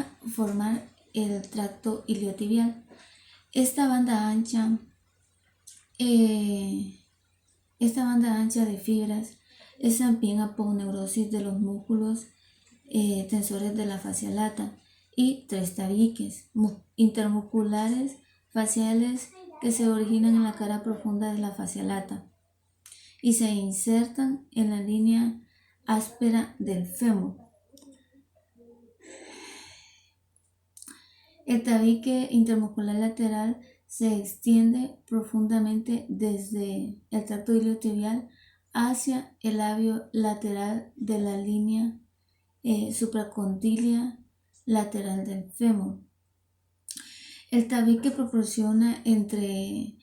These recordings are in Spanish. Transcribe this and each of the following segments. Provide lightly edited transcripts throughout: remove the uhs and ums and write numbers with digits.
para formar el tracto iliotibial. Esta banda ancha de fibras es también aponeurosis de los músculos tensores de la fascia lata y 3 tabiques intermusculares faciales que se originan en la cara profunda de la fascia lata y se insertan en la línea áspera del fémur. El tabique intermuscular lateral se extiende profundamente desde el tracto iliotibial hacia el labio lateral de la línea supracondilia lateral del fémur. El tabique proporciona entre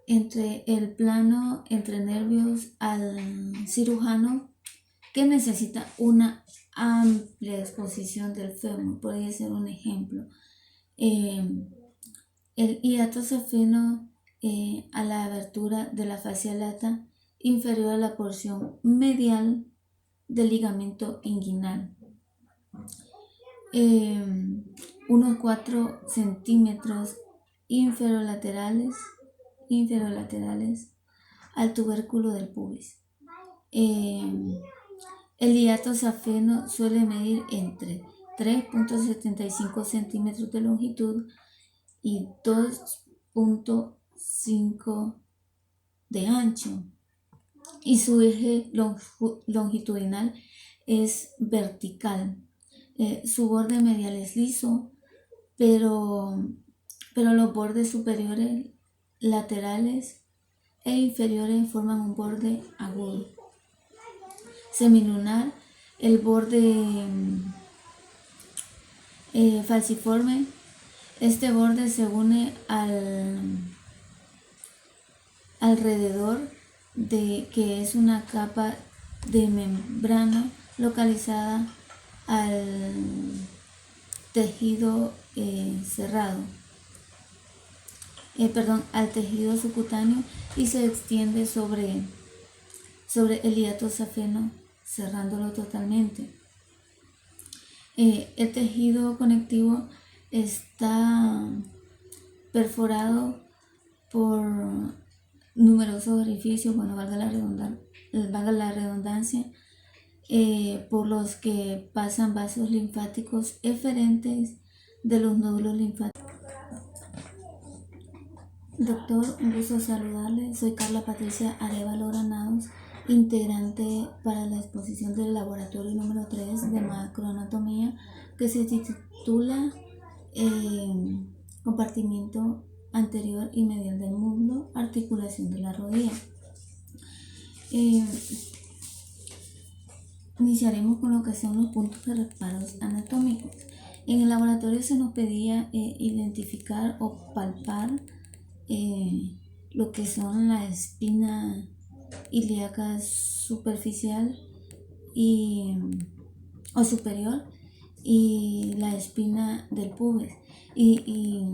el plano entre nervios al cirujano, que necesita una amplia exposición del fémur. Podría ser un ejemplo. El hiato safeno a la abertura de la fascia lata inferior a la porción medial del ligamento inguinal. Unos 4 centímetros inferolaterales al tubérculo del pubis. El hiato safeno suele medir entre 3.75 centímetros de longitud y 2.5 de ancho, y su eje longitudinal es vertical. Su borde medial es liso, pero los bordes superiores, laterales e inferiores forman un borde agudo. Semilunar, el borde falciforme. Este borde se une alrededor de que es una capa de membrana localizada al tejido al tejido subcutáneo, y se extiende sobre el hiato safeno, cerrándolo totalmente. El tejido conectivo está perforado por numerosos orificios, valga la redundancia, por los que pasan vasos linfáticos eferentes de los nódulos linfáticos. Doctor, un gusto saludarle. Soy Carla Patricia Arevalo Granados, integrante para la exposición del laboratorio número 3 de macroanatomía, que se titula Compartimiento anterior y medial del muslo, articulación de la rodilla. Iniciaremos con lo que son los puntos de reparos anatómicos. En el laboratorio se nos pedía identificar o palpar lo que son la espina ilíaca superficial o superior y la espina del pubis, y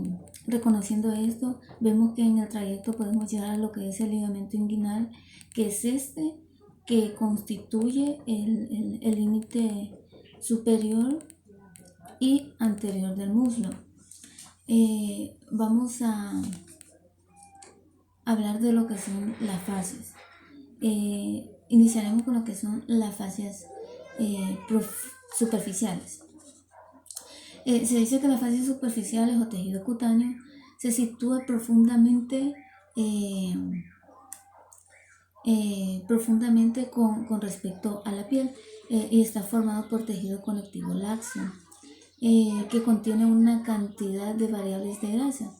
reconociendo esto, vemos que en el trayecto podemos llegar a lo que es el ligamento inguinal, que es este que constituye el límite superior y anterior del muslo. Vamos a hablar de lo que son las fascias. Iniciaremos con lo que son las fascias superficiales. Se dice que las fascias superficiales o tejido cutáneo se sitúa profundamente con respecto a la piel, y está formado por tejido conectivo laxo, que contiene una cantidad de variables de grasa.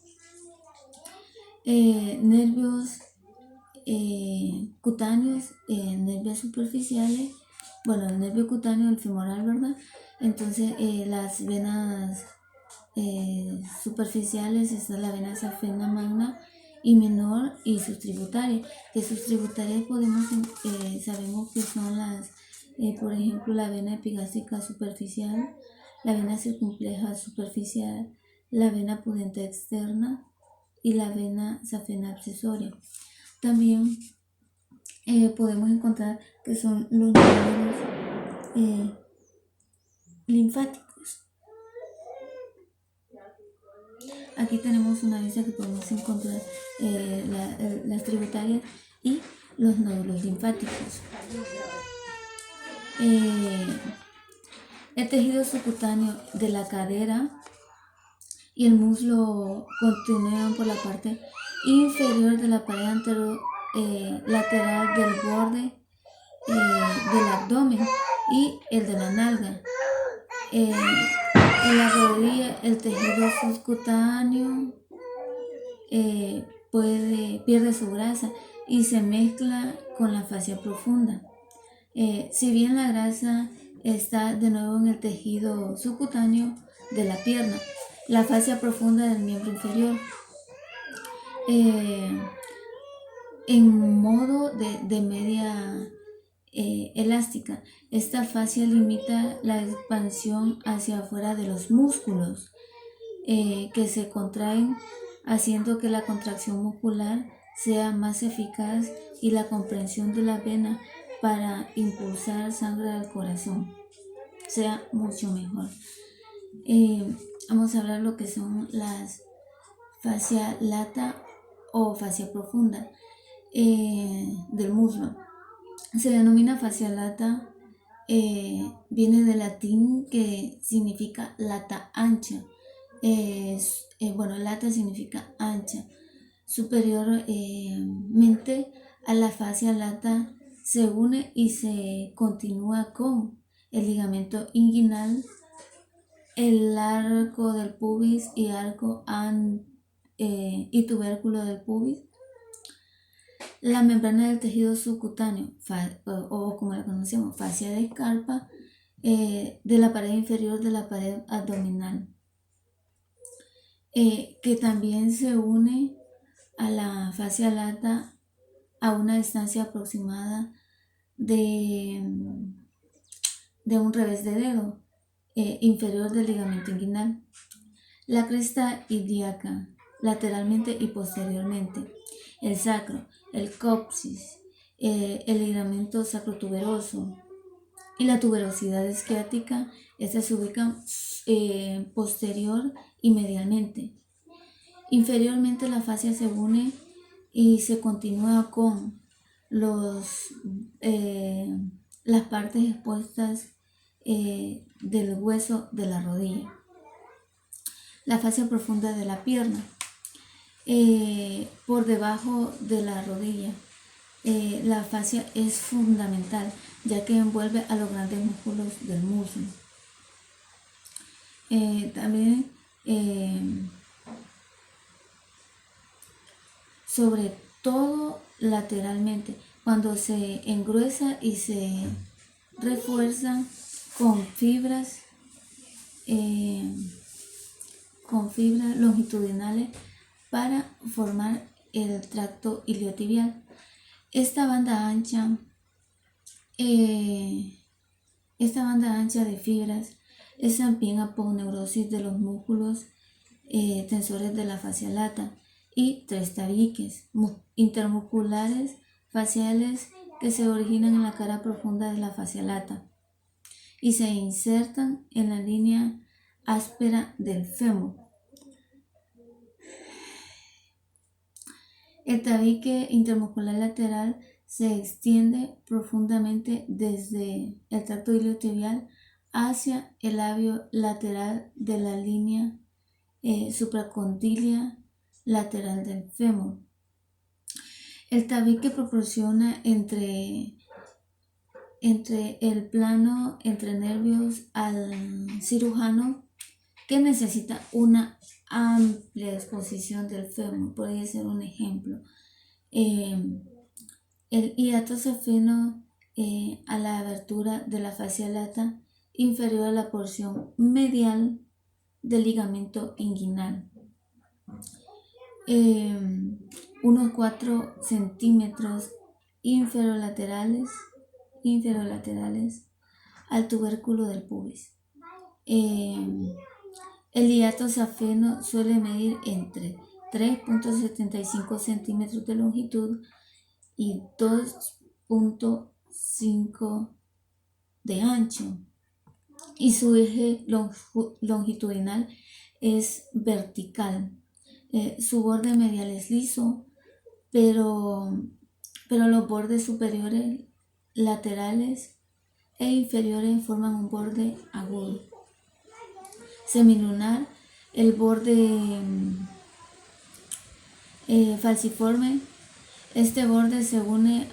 Nervios cutáneos, nervios superficiales, el nervio cutáneo, el femoral, ¿verdad? Entonces las venas superficiales, está la vena safena magna y menor, y sus tributarias, sabemos que son las, por ejemplo, la vena epigástrica superficial, la vena circunfleja superficial, la vena pudente externa y la vena safena accesoria. También podemos encontrar que son los nódulos linfáticos. aquí tenemos una vista que podemos encontrar las tributarias y los nódulos linfáticos. El tejido subcutáneo de la cadera y el muslo continúan por la parte inferior de la pared lateral del borde del abdomen y el de la nalga. En la rodilla el tejido subcutáneo pierde su grasa y se mezcla con la fascia profunda. Si bien la grasa está de nuevo en el tejido subcutáneo de la pierna, la fascia profunda del miembro inferior. En modo de media elástica, esta fascia limita la expansión hacia afuera de los músculos que se contraen, haciendo que la contracción muscular sea más eficaz y la comprensión de la vena para impulsar sangre al corazón sea mucho mejor. Vamos a hablar lo que son las fascia lata o fascia profunda del muslo. Se denomina fascia lata, viene del latín que significa lata ancha. Lata significa ancha. Superiormente a la fascia lata se une y se continúa con el ligamento inguinal, el arco del pubis y y tubérculo del pubis, la membrana del tejido subcutáneo, o como la conocemos, fascia de escarpa, de la pared inferior de la pared abdominal, que también se une a la fascia lata a una distancia aproximada de un revés de dedo inferior del ligamento inguinal. La cresta ilíaca, lateralmente y posteriormente. El sacro, el coxis, el ligamento sacrotuberoso y la tuberosidad isquiática, estas se ubican posterior y medialmente. Inferiormente la fascia se une y se continúa con las partes expuestas del hueso de la rodilla. La fascia profunda de la pierna, por debajo de la rodilla. La fascia es fundamental ya que envuelve a los grandes músculos del muslo. También sobre todo lateralmente, cuando se engruesa y se refuerza con fibras longitudinales para formar el tracto iliotibial. Esta banda ancha de fibras es también aponeurosis de los músculos tensores de la fascia lata y tres tabiques intermusculares faciales que se originan en la cara profunda de la fascia lata y se insertan en la línea áspera del fémur. El tabique intermuscular lateral se extiende profundamente desde el tracto iliotibial hacia el labio lateral de la línea supracondilia lateral del fémur. El tabique proporciona entre el plano entre nervios al cirujano que necesita una amplia exposición del fémur. Podría ser un ejemplo. El hiato safeno a la abertura de la fascia lata inferior a la porción medial del ligamento inguinal. Unos 4 centímetros inferolaterales al tubérculo del pubis. El hiato safeno suele medir entre 3.75 centímetros de longitud y 2.5 de ancho, y su eje longitudinal es vertical Su borde medial es liso, pero los bordes superiores, laterales e inferiores forman un borde agudo. Semilunar, el borde falciforme. Este borde se une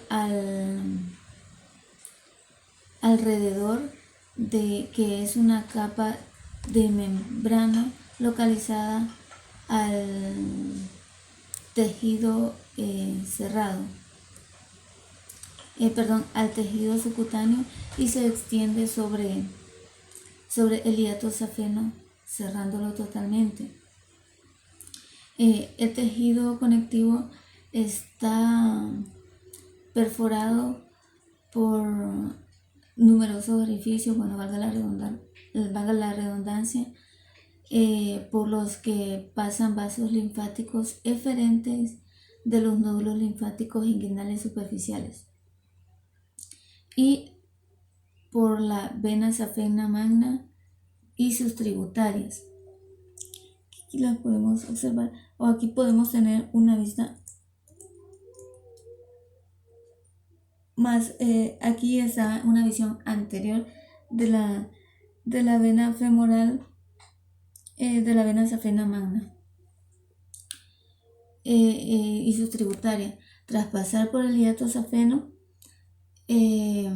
alrededor de que es una capa de membrana localizada al tejido cerrado, al tejido subcutáneo, y se extiende sobre el hiato safeno, cerrándolo totalmente. El tejido conectivo está perforado por numerosos orificios, valga la redundancia, por los que pasan vasos linfáticos eferentes de los nódulos linfáticos inguinales superficiales y por la vena safena magna y sus tributarias. Aquí las podemos observar, o aquí podemos tener una vista más. Aquí está una visión anterior de la vena femoral, de la vena safena magna y sus tributarias. Tras pasar por el hiato safeno y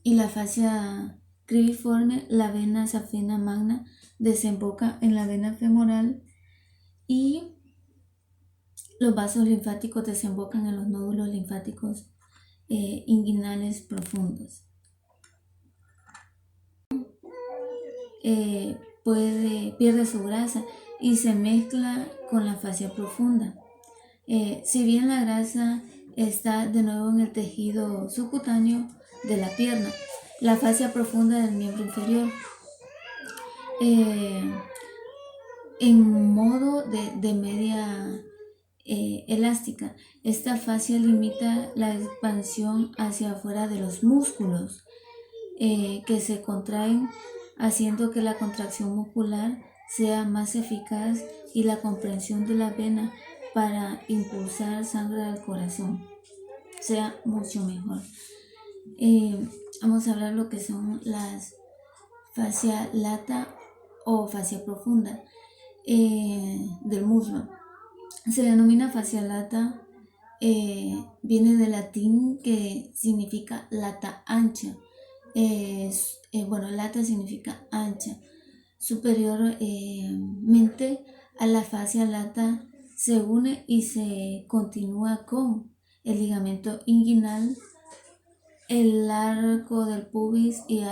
la fascia cribiforme, la vena safena magna desemboca en la vena femoral y los vasos linfáticos desembocan en los nódulos linfáticos inguinales profundos. Pierde su grasa y se mezcla con la fascia profunda. Si bien la grasa está de nuevo en el tejido subcutáneo de la pierna, la fascia profunda del miembro inferior, en modo de media elástica. Esta fascia limita la expansión hacia afuera de los músculos que se contraen, haciendo que la contracción muscular sea más eficaz y la comprensión de la vena para impulsar sangre al corazón sea mucho mejor. Vamos a hablar lo que son las fascia lata o fascia profunda del muslo. Se denomina fascia lata, viene del latín, que significa lata ancha. Lata significa ancha. Superiormente a la fascia lata se une y se continúa con el ligamento inguinal, el arco del pubis y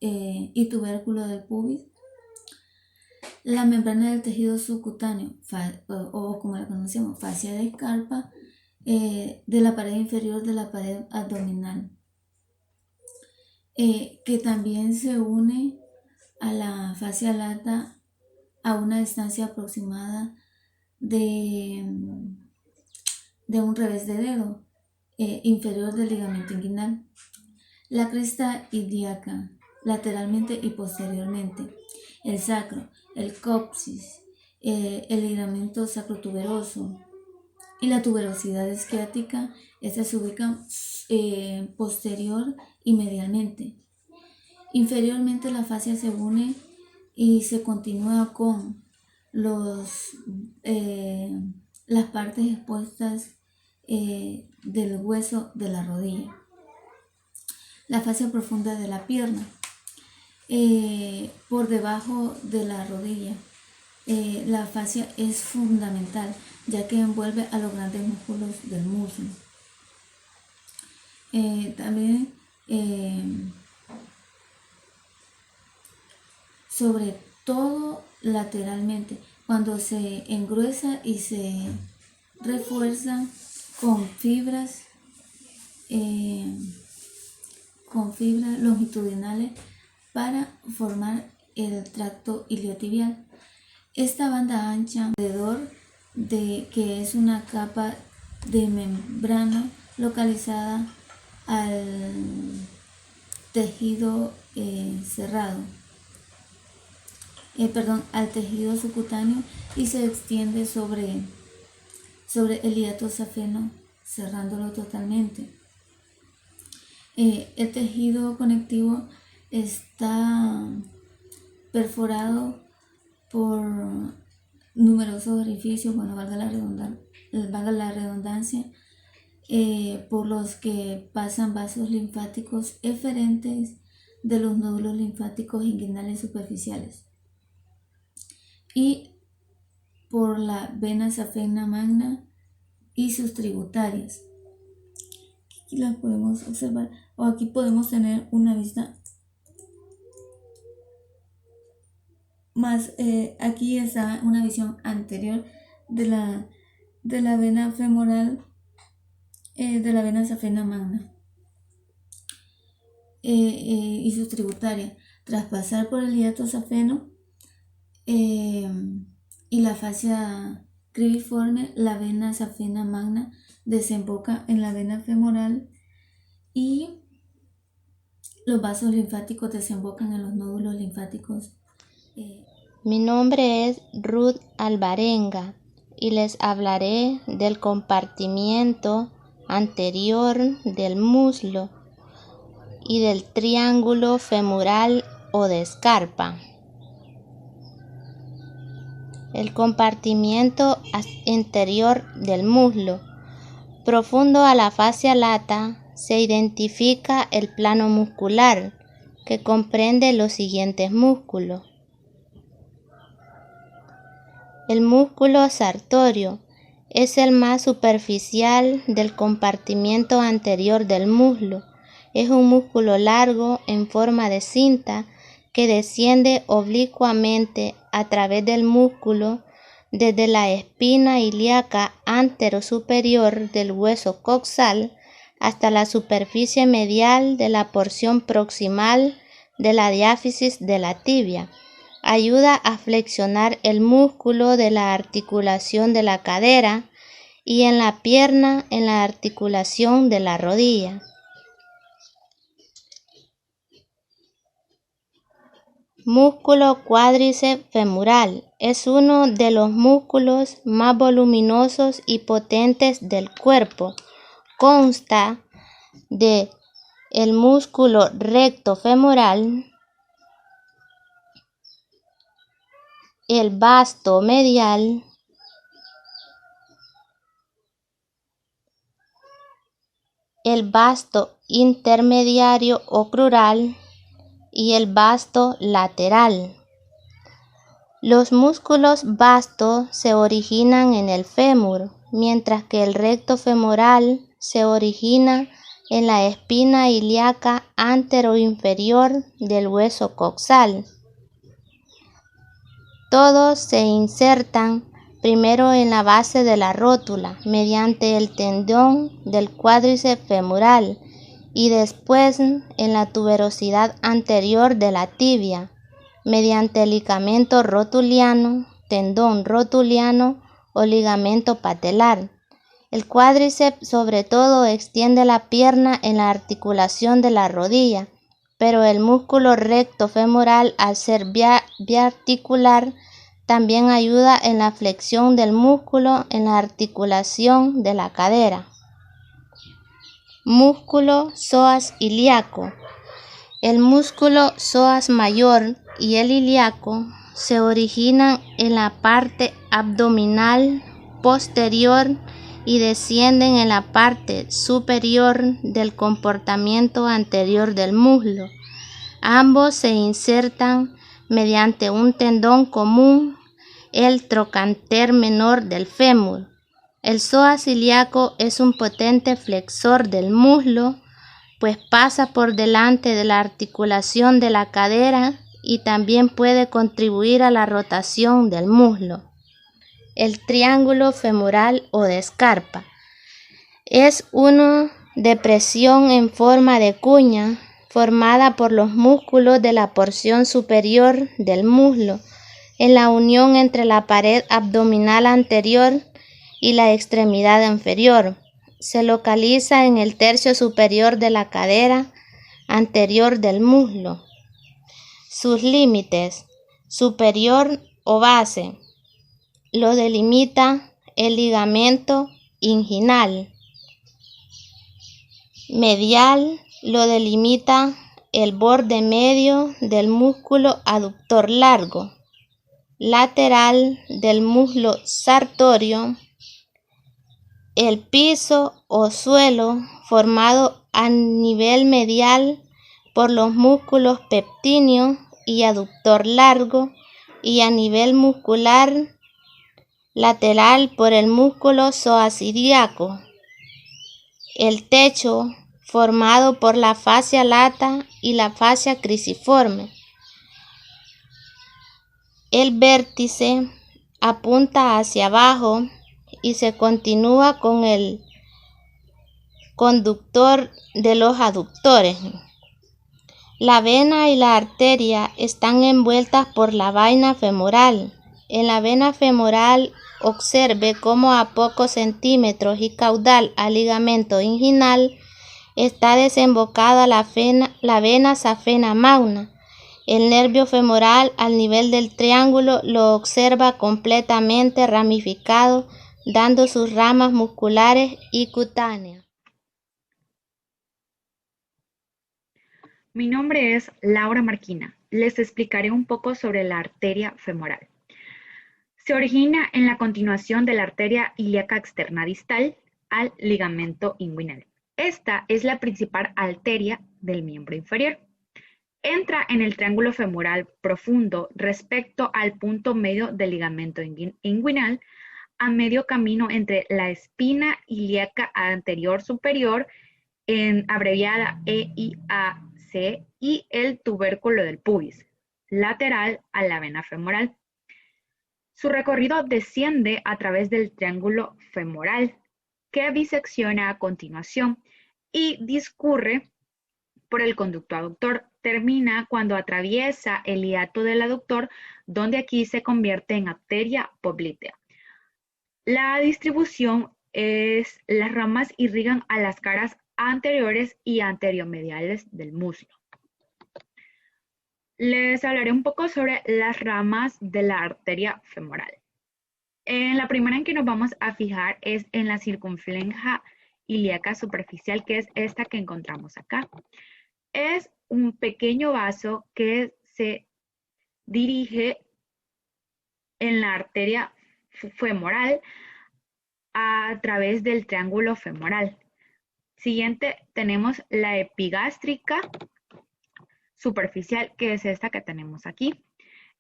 y tubérculo del pubis, la membrana del tejido subcutáneo, o como la conocemos, fascia de escarpa, de la pared inferior de la pared abdominal, que también se une a la fascia lata a una distancia aproximada de un revés de dedo inferior del ligamento inguinal. La cresta ilíaca, lateralmente y posteriormente. El sacro, el coxis, el ligamento sacrotuberoso y la tuberosidad isquiática. Estas se ubican posterior y medialmente. Inferiormente la fascia se une y se continúa con las partes expuestas del hueso de la rodilla. La fascia profunda de la pierna, por debajo de la rodilla. La fascia es fundamental, ya que envuelve a los grandes músculos del muslo. También sobre todo lateralmente, cuando se engruesa y se refuerza con fibras longitudinales para formar el tracto iliotibial. Esta banda ancha alrededor de que es una capa de membrana localizada al tejido cerrado, al tejido subcutáneo y se extiende sobre el hiato safeno, cerrándolo totalmente. El tejido conectivo está perforado por numerosos orificios, valga la redundancia, por los que pasan vasos linfáticos eferentes de los nódulos linfáticos inguinales superficiales y por la vena safena magna y sus tributarias. Aquí las podemos observar, o aquí podemos tener una vista más. Aquí está una visión anterior de la vena femoral, de la vena safena magna y sus tributarias. Tras pasar por el hiato safeno y la fascia cribiforme, la vena safena magna desemboca en la vena femoral y los vasos linfáticos desembocan en los nódulos linfáticos. Mi nombre es Ruth Alvarenga y les hablaré del compartimiento anterior del muslo y del triángulo femoral o de escarpa. El compartimiento interior del muslo, profundo a la fascia lata, se identifica el plano muscular, que comprende los siguientes músculos. El músculo sartorio es el más superficial del compartimiento anterior del muslo. Es un músculo largo en forma de cinta que desciende oblicuamente a través del músculo desde la espina ilíaca anterosuperior del hueso coxal hasta la superficie medial de la porción proximal de la diáfisis de la tibia. Ayuda a flexionar el músculo de la articulación de la cadera y en la pierna en la articulación de la rodilla. Músculo cuádriceps femoral es uno de los músculos más voluminosos y potentes del cuerpo. Consta de el músculo recto femoral, el vasto medial, el vasto intermediario o crural y el vasto lateral. Los músculos vastos se originan en el fémur, mientras que el recto femoral se origina en la espina ilíaca anteroinferior del hueso coxal. Todos se insertan primero en la base de la rótula mediante el tendón del cuádriceps femoral y después en la tuberosidad anterior de la tibia mediante el ligamento rotuliano, tendón rotuliano o ligamento patelar. El cuádriceps sobre todo extiende la pierna en la articulación de la rodilla, pero el músculo recto femoral, al ser biarticular, también ayuda en la flexión del músculo en la articulación de la cadera. Músculo psoas ilíaco. El músculo psoas mayor y el ilíaco se originan en la parte abdominal posterior y descienden en la parte superior del compartimiento anterior del muslo. Ambos se insertan mediante un tendón común, el trocánter menor del fémur. El psoas ilíaco es un potente flexor del muslo, pues pasa por delante de la articulación de la cadera y también puede contribuir a la rotación del muslo. El triángulo femoral o de escarpa es una depresión en forma de cuña formada por los músculos de la porción superior del muslo en la unión entre la pared abdominal anterior y la extremidad inferior. Se localiza en el tercio superior de la cadera anterior del muslo. Sus límites superior o base. Lo delimita el ligamento inguinal. Medial lo delimita el borde medio del músculo aductor largo. Lateral del muslo sartorio, el piso o suelo formado a nivel medial por los músculos pectíneo y aductor largo y a nivel muscular lateral por el músculo psoas ilíaco. El techo formado por la fascia lata y la fascia crisiforme. El vértice apunta hacia abajo y se continúa con el conductor de los aductores. La vena y la arteria están envueltas por la vaina femoral. En la vena femoral observe cómo a pocos centímetros y caudal al ligamento inguinal está desembocada la vena safena magna. El nervio femoral al nivel del triángulo lo observa completamente ramificado, dando sus ramas musculares y cutáneas. Mi nombre es Laura Marquina. Les explicaré un poco sobre la arteria femoral. Se origina en la continuación de la arteria ilíaca externa distal al ligamento inguinal. Esta es la principal arteria del miembro inferior. Entra en el triángulo femoral profundo respecto al punto medio del ligamento inguinal, a medio camino entre la espina ilíaca anterior superior, abreviada EIAC, y el tubérculo del pubis, lateral a la vena femoral. Su recorrido desciende a través del triángulo femoral, que bisecciona a continuación y discurre por el conducto aductor. Termina cuando atraviesa el hiato del aductor, donde aquí se convierte en arteria poplitea. La distribución es: las ramas irrigan a las caras anteriores y anteromediales del muslo. Les hablaré un poco sobre las ramas de la arteria femoral. La primera en que nos vamos a fijar es en la circunfleja ilíaca superficial, que es esta que encontramos acá. Es un pequeño vaso que se dirige en la arteria femoral a través del triángulo femoral. Siguiente tenemos la epigástrica superficial, que es esta que tenemos aquí.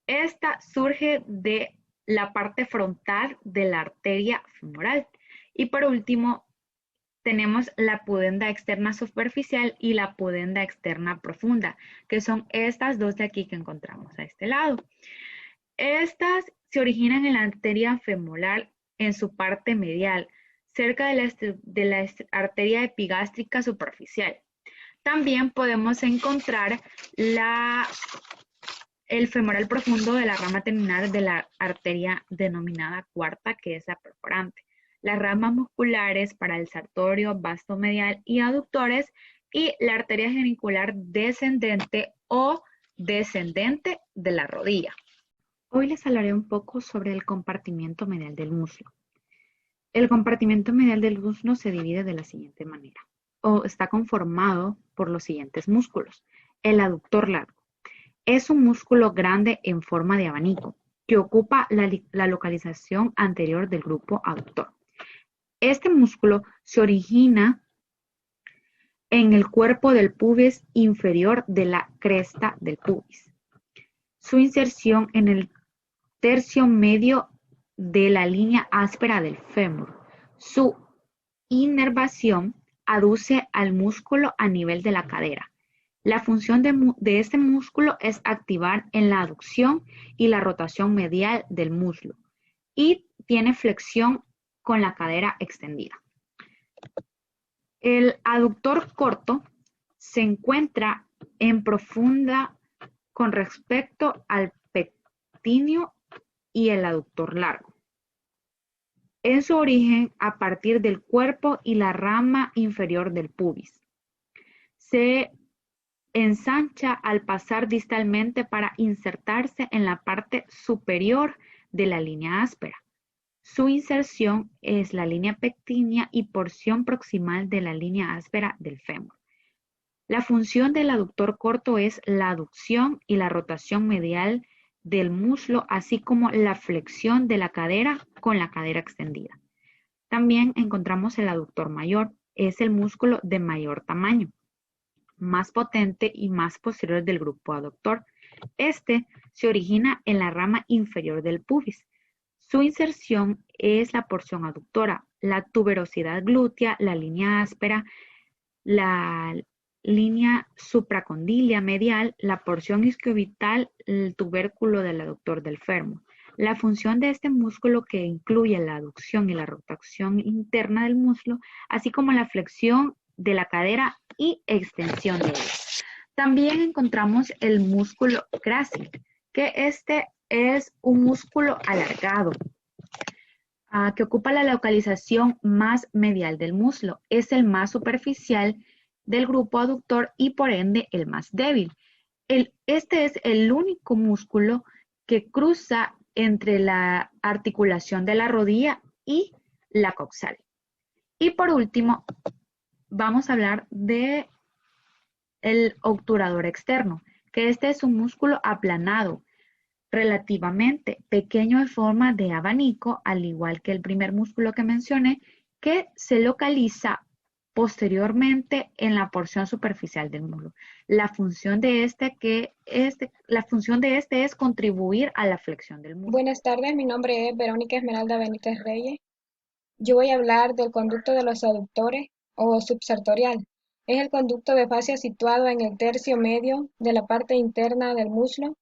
Esta surge de la parte frontal de la arteria femoral. Y por último, tenemos la pudenda externa superficial y la pudenda externa profunda, que son estas dos de aquí que encontramos a este lado. Estas se originan en la arteria femoral en su parte medial, cerca de la arteria epigástrica superficial. También podemos encontrar el femoral profundo de la rama terminal de la arteria denominada cuarta, que es la perforante. Las ramas musculares para el sartorio, vasto medial y aductores, y la arteria genicular descendente o descendente de la rodilla. Hoy les hablaré un poco sobre el compartimiento medial del muslo. El compartimiento medial del muslo se divide de la siguiente manera, o está conformado por los siguientes músculos. El aductor largo es un músculo grande en forma de abanico que ocupa la localización anterior del grupo aductor. Este músculo se origina en el cuerpo del pubis inferior de la cresta del pubis. Su inserción en el tercio medio de la línea áspera del fémur. Su inervación aduce al músculo a nivel de la cadera. La función de este músculo es activar en la aducción y la rotación medial del muslo, y tiene flexión con la cadera extendida. El aductor corto se encuentra en profunda con respecto al pectíneo y el aductor largo. En su origen a partir del cuerpo y la rama inferior del pubis. Se ensancha al pasar distalmente para insertarse en la parte superior de la línea áspera. Su inserción es la línea pectínea y porción proximal de la línea áspera del fémur. La función del aductor corto es la aducción y la rotación medial del muslo, así como la flexión de la cadera con la cadera extendida. También encontramos el aductor mayor, es el músculo de mayor tamaño, más potente y más posterior del grupo aductor. Este se origina en la rama inferior del pubis. Su inserción es la porción aductora, la tuberosidad glútea, la línea áspera, la línea supracondilia medial, la porción isquiovital, el tubérculo del aductor del fémur. La función de este músculo, que incluye la aducción y la rotación interna del muslo, así como la flexión de la cadera y extensión de ella. También encontramos el músculo grácil, que este es un músculo alargado, que ocupa la localización más medial del muslo. Es el más superficial del grupo aductor y por ende el más débil. Este es el único músculo que cruza entre la articulación de la rodilla y la coxal. Y por último, vamos a hablar de el obturador externo, que este es un músculo aplanado, relativamente pequeño en forma de abanico, al igual que el primer músculo que mencioné, que se localiza posteriormente en la porción superficial del muslo. La función de este es contribuir a la flexión del muslo. Buenas tardes, mi nombre es Verónica Esmeralda Benítez Reyes. Yo voy a hablar del conducto de los aductores o subsartorial. Es el conducto de fascia situado en el tercio medio de la parte interna del muslo,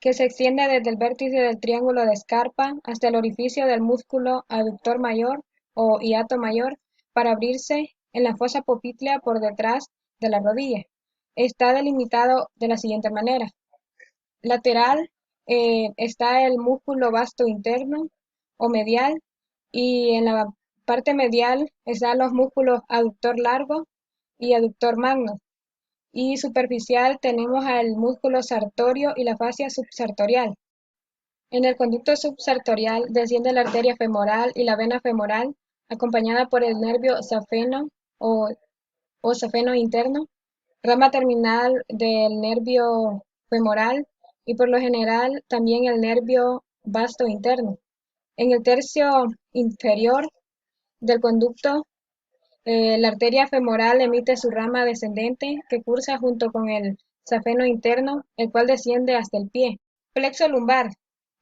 que se extiende desde el vértice del triángulo de Scarpa hasta el orificio del músculo aductor mayor o hiato mayor para abrirse en la fosa popltea por detrás de la rodilla. Está delimitado de la siguiente manera. Lateral está el músculo vasto interno o medial, y en la parte medial están los músculos aductor largo y aductor magno. Y superficial tenemos al músculo sartorio y la fascia subsartorial. En el conducto subsartorial desciende la arteria femoral y la vena femoral, acompañada por el nervio safeno o safeno interno, rama terminal del nervio femoral y por lo general también el nervio vasto interno. En el tercio inferior del conducto, la arteria femoral emite su rama descendente que cursa junto con el safeno interno, el cual desciende hasta el pie. Plexo lumbar.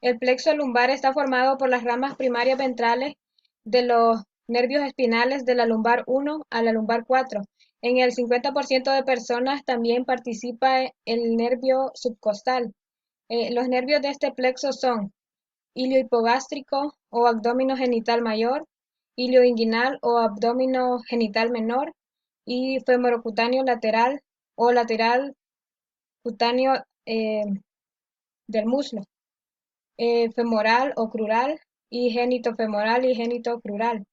El plexo lumbar está formado por las ramas primarias ventrales de los nervios espinales de la lumbar 1 a la lumbar 4. En el 50% de personas también participa el nervio subcostal. Los nervios de este plexo son ilio hipogástrico o abdómino genital mayor, ilio inguinal o abdómino genital menor y femorocutáneo lateral o lateral cutáneo del muslo, femoral o crural y genitofemoral y genitocrural,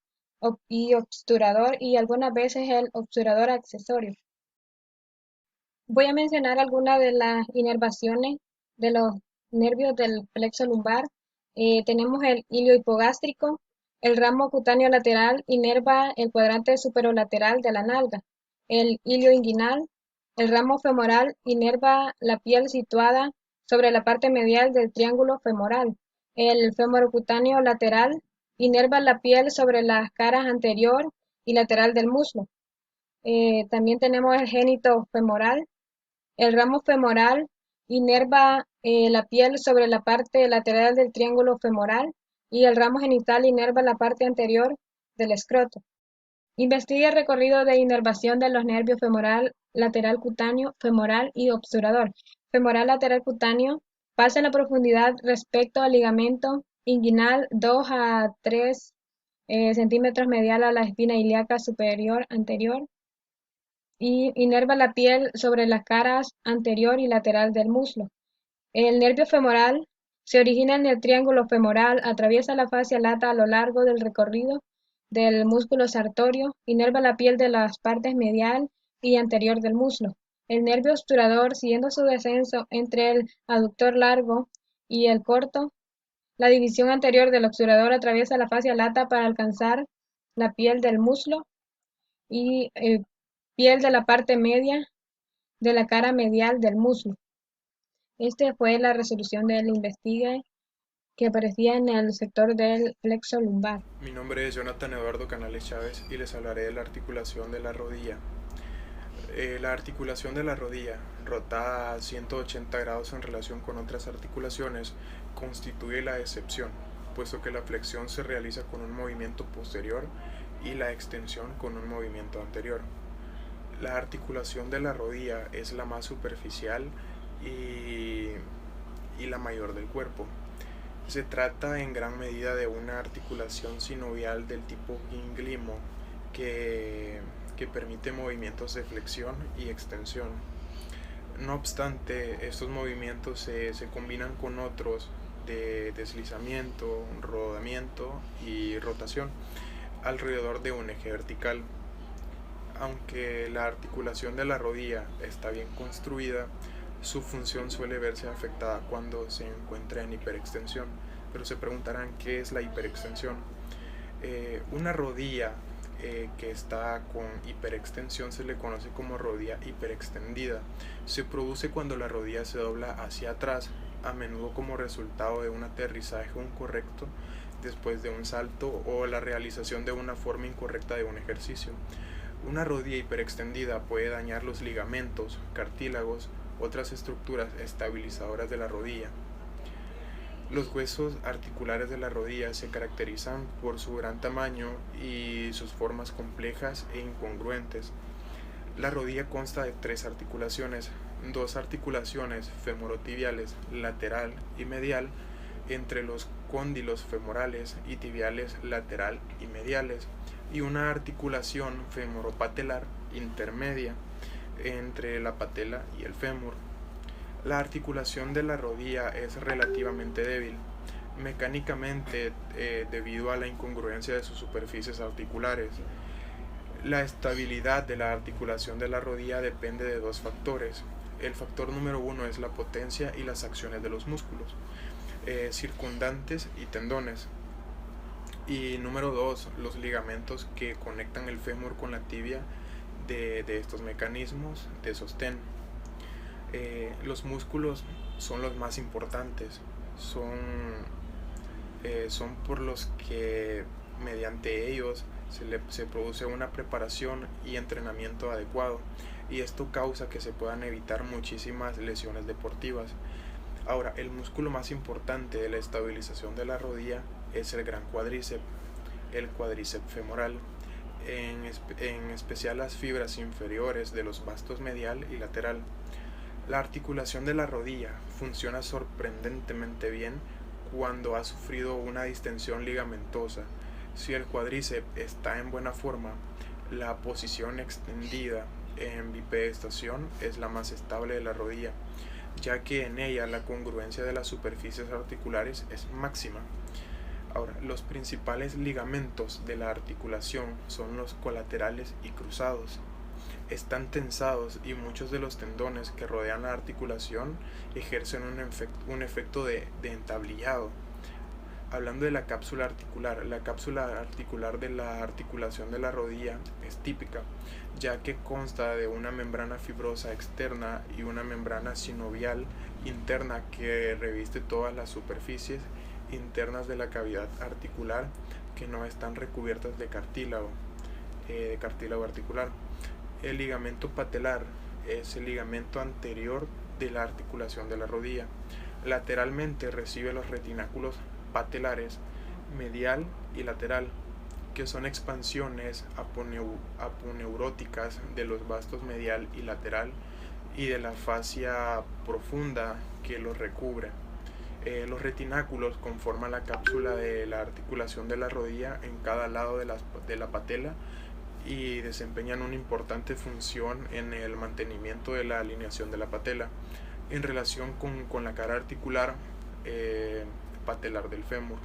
y obturador y algunas veces el obturador accesorio. Voy a mencionar algunas de las inervaciones de los nervios del plexo lumbar. Tenemos el ilio hipogástrico. El ramo cutáneo lateral inerva el cuadrante superolateral de la nalga. El ilio inguinal. El ramo femoral inerva la piel situada sobre la parte medial del triángulo femoral. El femorocutáneo lateral inerva la piel sobre las caras anterior y lateral del muslo. También tenemos el génito femoral. El ramo femoral inerva la piel sobre la parte lateral del triángulo femoral y el ramo genital inerva la parte anterior del escroto. Investiga el recorrido de inervación de los nervios femoral, lateral cutáneo, femoral y obturador. Femoral lateral cutáneo pasa en la profundidad respecto al ligamento inguinal 2 a 3 centímetros medial a la espina ilíaca superior anterior y inerva la piel sobre las caras anterior y lateral del muslo. El nervio femoral se origina en el triángulo femoral, atraviesa la fascia lata a lo largo del recorrido del músculo sartorio, inerva la piel de las partes medial y anterior del muslo. El nervio obturador, siguiendo su descenso entre el aductor largo y el corto, la división anterior del obturador atraviesa la fascia lata para alcanzar la piel del muslo y piel de la parte media de la cara medial del muslo. Esta fue la resolución del investigue que aparecía en el sector del plexo lumbar. Mi nombre es Jonathan Eduardo Canales Chávez y les hablaré de la articulación de la rodilla. La articulación de la rodilla, rotada a 180 grados en relación con otras articulaciones, constituye la excepción, puesto que la flexión se realiza con un movimiento posterior y la extensión con un movimiento anterior. La articulación de la rodilla es la más superficial y la mayor del cuerpo. Se trata en gran medida de una articulación sinovial del tipo ginglimo que permite movimientos de flexión y extensión. No obstante, estos movimientos se combinan con otros de deslizamiento, rodamiento y rotación alrededor de un eje vertical. Aunque la articulación de la rodilla está bien construida, su función suele verse afectada cuando se encuentra en hiperextensión. Pero se preguntarán, ¿qué es la hiperextensión? Una rodilla que está con hiperextensión se le conoce como rodilla hiperextendida. Se produce cuando la rodilla se dobla hacia atrás, a menudo como resultado de un aterrizaje incorrecto después de un salto o la realización de una forma incorrecta de un ejercicio. Una rodilla hiperextendida puede dañar los ligamentos, cartílagos, otras estructuras estabilizadoras de la rodilla. Los huesos articulares de la rodilla se caracterizan por su gran tamaño y sus formas complejas e incongruentes. La rodilla consta de 3 articulaciones, 2 articulaciones femorotibiales, lateral y medial, entre los cóndilos femorales y tibiales lateral y mediales, y una articulación femoropatelar intermedia entre la patela y el fémur. La articulación de la rodilla es relativamente débil, mecánicamente debido a la incongruencia de sus superficies articulares. La estabilidad de la articulación de la rodilla depende de 2 factores. El factor número 1 es la potencia y las acciones de los músculos circundantes y tendones. Y número 2, los ligamentos que conectan el fémur con la tibia de estos mecanismos de sostén. Los músculos son los más importantes, son por los que mediante ellos se produce una preparación y entrenamiento adecuado, y esto causa que se puedan evitar muchísimas lesiones deportivas. Ahora, el músculo más importante de la estabilización de la rodilla es el gran cuádriceps, el cuádriceps femoral, en especial las fibras inferiores de los bastos medial y lateral. La articulación de la rodilla funciona sorprendentemente bien cuando ha sufrido una distensión ligamentosa. Si el cuádriceps está en buena forma, la posición extendida en bipedestación es la más estable de la rodilla, ya que en ella la congruencia de las superficies articulares es máxima. Ahora, los principales ligamentos de la articulación son los colaterales y cruzados. Están tensados y muchos de los tendones que rodean la articulación ejercen un efecto de entablillado. Hablando de la cápsula articular de la articulación de la rodilla es típica, ya que consta de una membrana fibrosa externa y una membrana sinovial interna que reviste todas las superficies internas de la cavidad articular que no están recubiertas de cartílago articular. El ligamento patelar es el ligamento anterior de la articulación de la rodilla. Lateralmente recibe los retináculos patelares medial y lateral, que son expansiones aponeuróticas de los bastos medial y lateral y de la fascia profunda que los recubre. Los retináculos conforman la cápsula de la articulación de la rodilla en cada lado de la patela y desempeñan una importante función en el mantenimiento de la alineación de la patela en relación con la cara articular patelar del fémur.